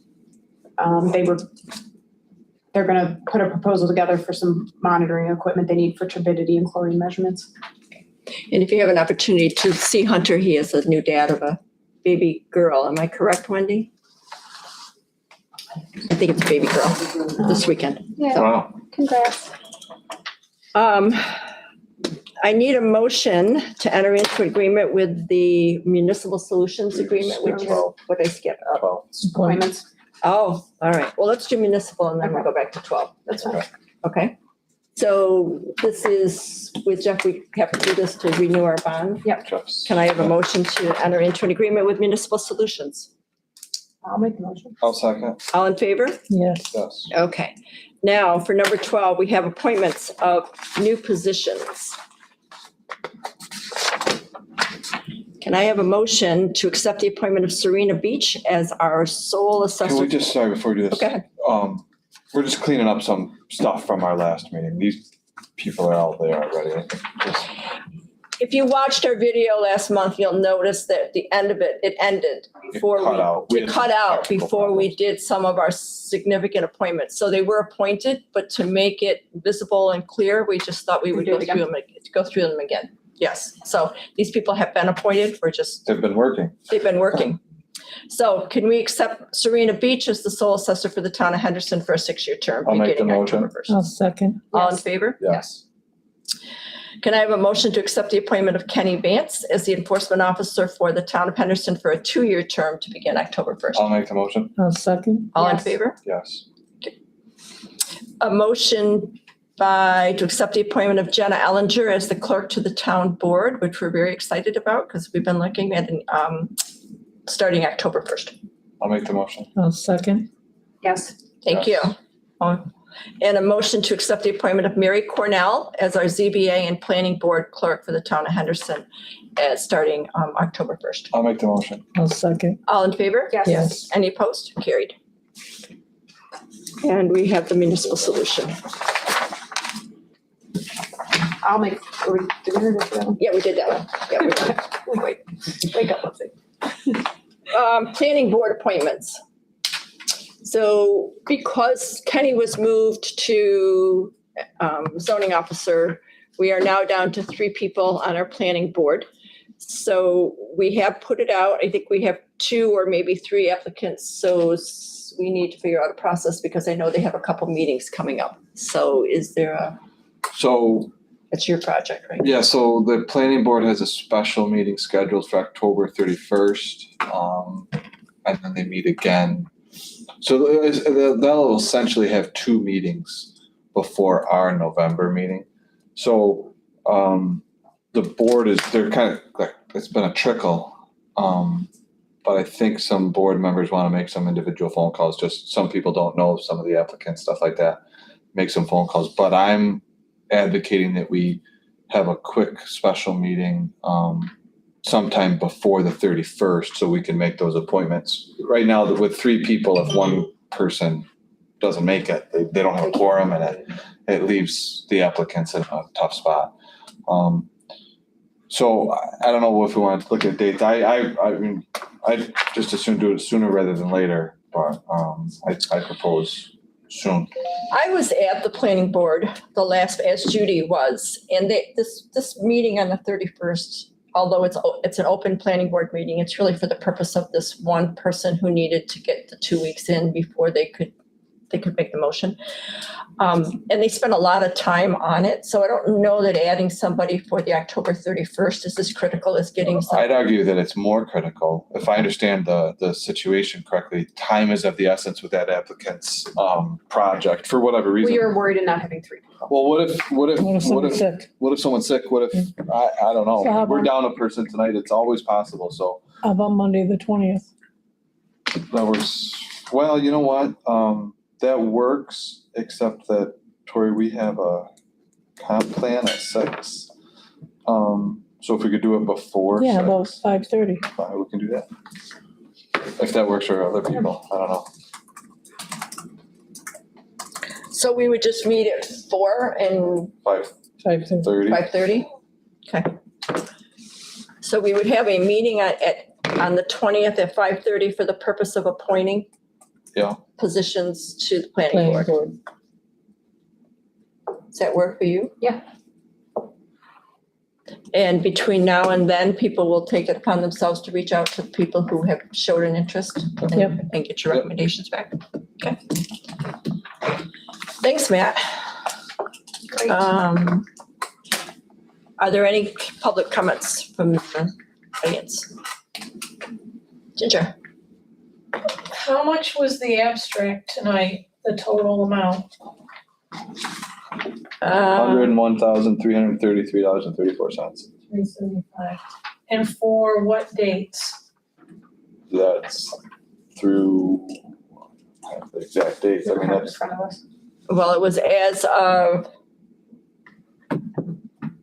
They're gonna put a proposal together for some monitoring equipment they need for turbidity and chlorine measurements. And if you have an opportunity to see Hunter, he is a new dad of a baby girl. Am I correct, Wendy? I think it's a baby girl this weekend. Yeah, Wow. congrats. I need a motion to enter into agreement with the municipal solutions agreement, which is, what did I skip? Appointments, Oh, all right. Well, let's do municipal and then we'll go back to 12. that's fine. Okay. So this is with Jeff, we have to do this to renew our bond. Can I have a motion to enter into an agreement with municipal solutions? I'll make the motion. I'll second, All in favor? Yes. yes. Okay. Now, for number 12, we have appointments of new positions. Can I have a motion to accept the appointment of Serena Beach as our sole Can we assessor? just, sorry, before we do this. Okay. We're just cleaning up some stuff from our last meeting. These people are out there already. I think just- If you watched our video last month, you'll notice that at the end of it, it ended before cut out. We it had cut out technical before we problems. did some of our significant appointments. So they were appointed, but to make it visible and clear, we just thought we would Do go it through them again. Yes. So these people have been appointed. They've been working. They've been working. So can we accept Serena Beach as the sole assessor for the town of Henderson for a 6-year term I'll make the beginning October motion. 1st? I'll second. All in Yes. favor? Yes. Can I have a motion to accept the appointment of Kenny Vance as the enforcement officer for the town of Henderson for a 2-year term to begin October 1st? I'll make the motion, I'll second. All in Yes. favor? yes. A motion to accept the appointment of Jenna Ellinger as the clerk to the town board, which we're very excited about because we've been looking at starting October 1st. I'll make the motion. I'll second. Yes. Thank you. Yes. And a motion to accept the appointment of Mary Cornell as our ZBA and Planning Board Clerk for the town of Henderson, starting October 1st. I'll make the motion. I'll second. All in favor? Yes. Yes. Any opposed? Carried. And we have the municipal solution. I'll make, are we doing it for that one? Yeah, we did that one. Yeah, we did. Wait, wake up, let's see. Planning board appointments. So because Kenny was moved to zoning officer, we are now down to 3 people on our planning board. So we have put it out. I think we have 2 or maybe 3 applicants. So we need to figure out a process because I know they have a couple meetings coming up. So is there a, So, it's your project, right? yeah, so the planning board has a special meeting scheduled for October 31st. And then they meet again. So they'll essentially have 2 meetings before our November meeting. So, the board they're kind of like, it's been a trickle. But I think some board members want to make some individual phone calls, just some people don't know some of the applicants, stuff like that, make some phone calls. But I'm advocating that we have a quick special meeting sometime before the 31st so we can make those appointments. Right now, with 3 people, if one person doesn't make it, they don't have a quorum, and it leaves the applicants in a tough spot. So I don't know if we want to look at dates. I mean, I'd just as soon do it sooner rather than later, but I propose soon. I was at the planning board the last, as Judy was, and this meeting on the 31st, although it's an open planning board meeting, it's really for the purpose of this one person who needed to get the 2 weeks in before they could make the motion. And they spent a lot of time on it, so I don't know that adding somebody for the October 31st is as critical as getting some. I'd argue that it's more critical. If I understand the situation correctly, time is of the essence with that applicant's project for whatever reason. We are worried in not having 3 people. Well, what if What if someone's sick? what if someone's sick? What if, I don't So how know. We're about- down a person tonight. It's always possible. So How about Monday, the 20th? that works. Well, you know what? That works, except that, Tori, we have a comp plan at 6. So if we could do it before Yeah, 6, about 5:30. fine, we can do that. If that works for other people, I don't know. So we would just meet at 4 and 5:30. 5:30. 5:30? Okay. So we would have a meeting on the 20th at 5:30 for the purpose of appointing Yeah. positions to the planning Planning board. board. Does that work for you? Yeah. And between now and then, people will take it upon themselves to reach out to people who have showed an interest and Yep. and get your Yep. recommendations back. Okay. Thanks, Matt. Great. Are there any public comments from the audience? Ginger? How much was the abstract tonight, the total amount? $101,333.34. 375. And for what dates? That's through, I have the exact dates. I mean, In that's, front of us. Well, it was as of,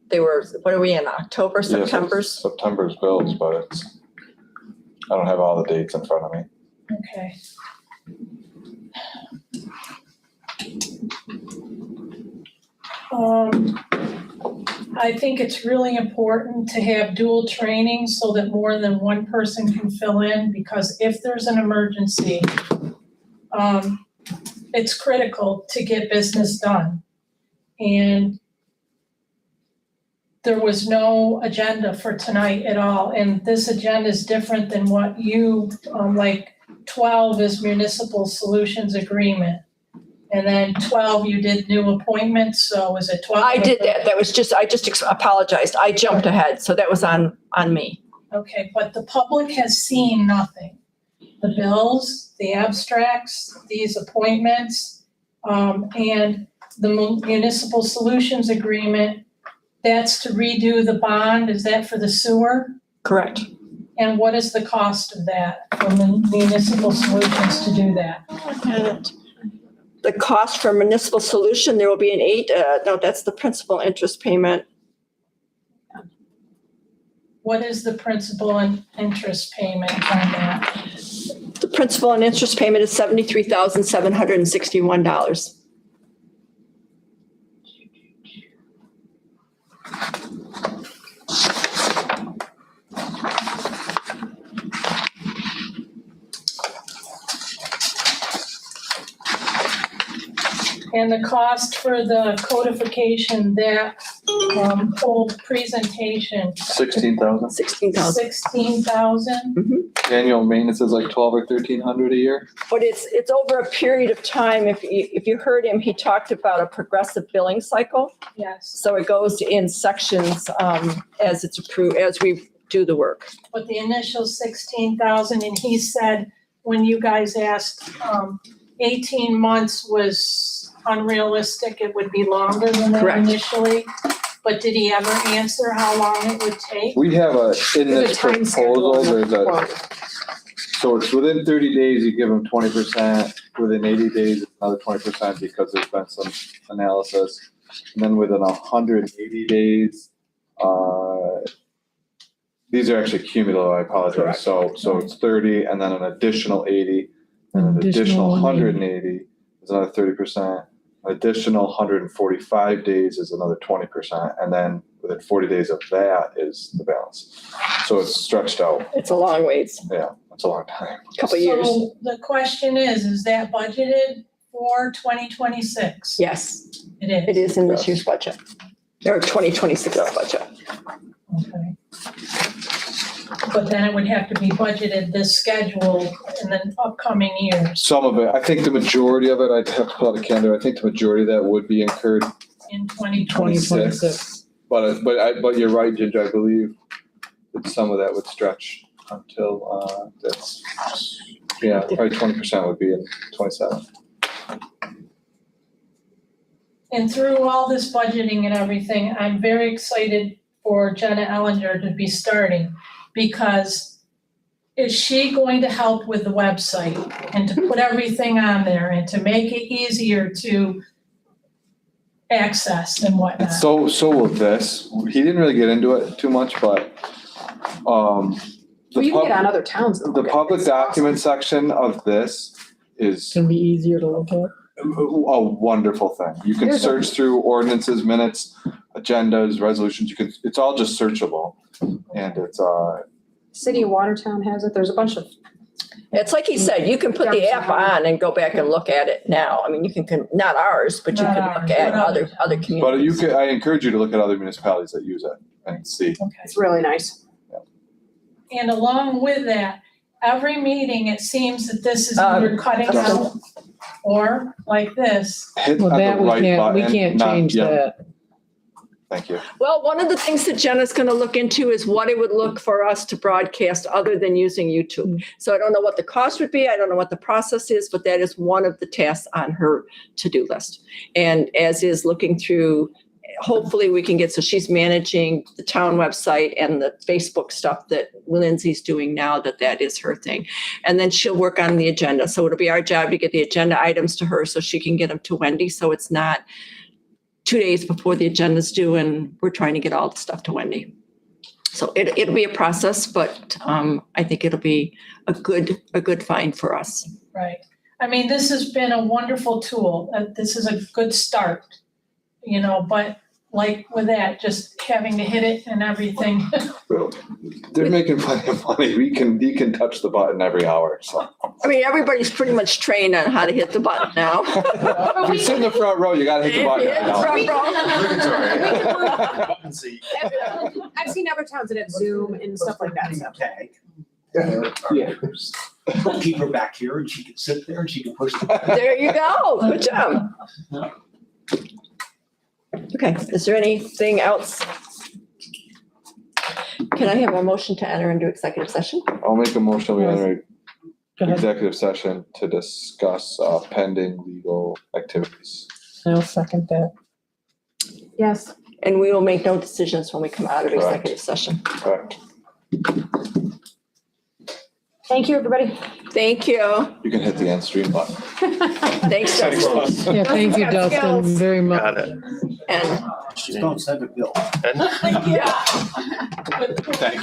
they were, what are we in, October, yes, it's September's? September's bills, but it's, I don't have all the dates in front of me. Okay. I think it's really important to have dual training so that more than one person can fill in, because if there's an emergency, it's critical to get business done. And there was no agenda for tonight at all, and this agenda is different than what you, like 12 is municipal solutions agreement. And then 12, you did new appointments, so is it 12? I did that. That was just, I just apologized. I jumped ahead, so that was on me. Okay, but the public has seen nothing. The bills, the abstracts, these appointments, and the municipal solutions agreement, that's to redo the bond, is that for the sewer? Correct. And what is the cost of that from the municipal solutions to do that? The cost for municipal solution, there will be no, that's the principal interest payment. What is the principal and interest payment on that? The principal and interest payment is $73,761. And the cost for the codification, that whole presentation, 16,000. 16,000. 16,000? Annual maintenance is like 12 or 1,300 a year. But it's over a period of time. If you heard him, he talked about a progressive billing cycle. Yes, So it goes in sections as it's approved, as we do the work. but the initial 16,000, and he said, when you guys asked, 18 months was unrealistic, it would be longer than that Correct. initially. But did he ever answer how long it would take? We have in There's a this time schedule. proposal, so it's within 30 days, you give them 20%. Within 80 days, it's another 20% because there's been some analysis. And then within 180 days, these are actually cumulative, I apologize. So it's 30 and then an additional 80 and an additional 180 is another 30%. Additional 145 days is another 20%. And then within 40 days of that is the balance. So it's stretched out. It's a long ways, Yeah, that's a long time. couple of years. So the question is that budgeted for 2026? Yes, It is? it is in this year's budget, or 2026 budget. Okay. But then it would have to be budgeted this schedule in the upcoming years Some of it, I think the majority of it, I'd have to pull out a calendar. I think the majority of that would be incurred. in 2026. 2026. But you're right, Ginger, I believe that some of that would stretch until, that's, yeah, probably 20% would be in 27. And through all this budgeting and everything, I'm very excited for Jenna Ellinger to be starting, because is she going to help with the website and to put everything on there and to make it easier to access and And whatnot? so will this. He didn't really get into it too much, but, Well, the you can get on pub, other towns. and the look at it. public It's awesome. document section of this is It's gonna be easier to look at. a wonderful thing. You can Here's a- search through ordinances, minutes, agendas, resolutions. It's all just searchable. And it's, City of Watertown has it. There's a bunch of, It's like he said, you can put the app on and go back and look at it now. I mean, you can, not ours, but you Not can ours, look at but other others. communities. I encourage you to look at other municipalities that use it and see. Okay. it's really nice. And along with that, every meeting, it seems that this is either cutting out or like this. Hit Well, on that the we right can't, we button, can't not- change yeah, that. Thank you. Well, one of the things that Jenna's gonna look into is what it would look for us to broadcast other than using YouTube. So I don't know what the cost would be, I don't know what the process is, but that is one of the tasks on her to-do list. And as is looking through, hopefully we can get, so she's managing the town website and the Facebook stuff that Lindsay's doing now, that is her thing. And then she'll work on the agenda. So it'll be our job to get the agenda items to her so she can get them to Wendy. So it's not 2 days before the agenda's due and we're trying to get all the stuff to Wendy. So it'll be a process, but I think it'll be a good find for us. Right. I mean, this has been a wonderful tool. This is a good start, but like with that, just having to hit it and everything. They're making plenty of money. You can touch the button every hour, so. I mean, everybody's pretty much trained on how to hit the button now. If you sit in the front row, you gotta hit the button. Yeah, now. Button seat. I've seen other towns that have Zoom and stuff like that, so. Tag. Yeah. We'll keep her back here and she can sit there and she can push the button. There you go. Good job. Okay, is there anything else? Can I have a motion to enter into executive session? I'll make a motion, we enter Go ahead. executive session to discuss pending legal activities. I'll second that. Yes. And we will make no decisions when we come out of Correct. executive session. Correct. Thank you, everybody. Thank you. You can hit the end stream button. Thanks, Dustin. Yeah, thank you, Got Dustin, skills. very much. Got it. And Just don't send a bill. yeah. Thank you.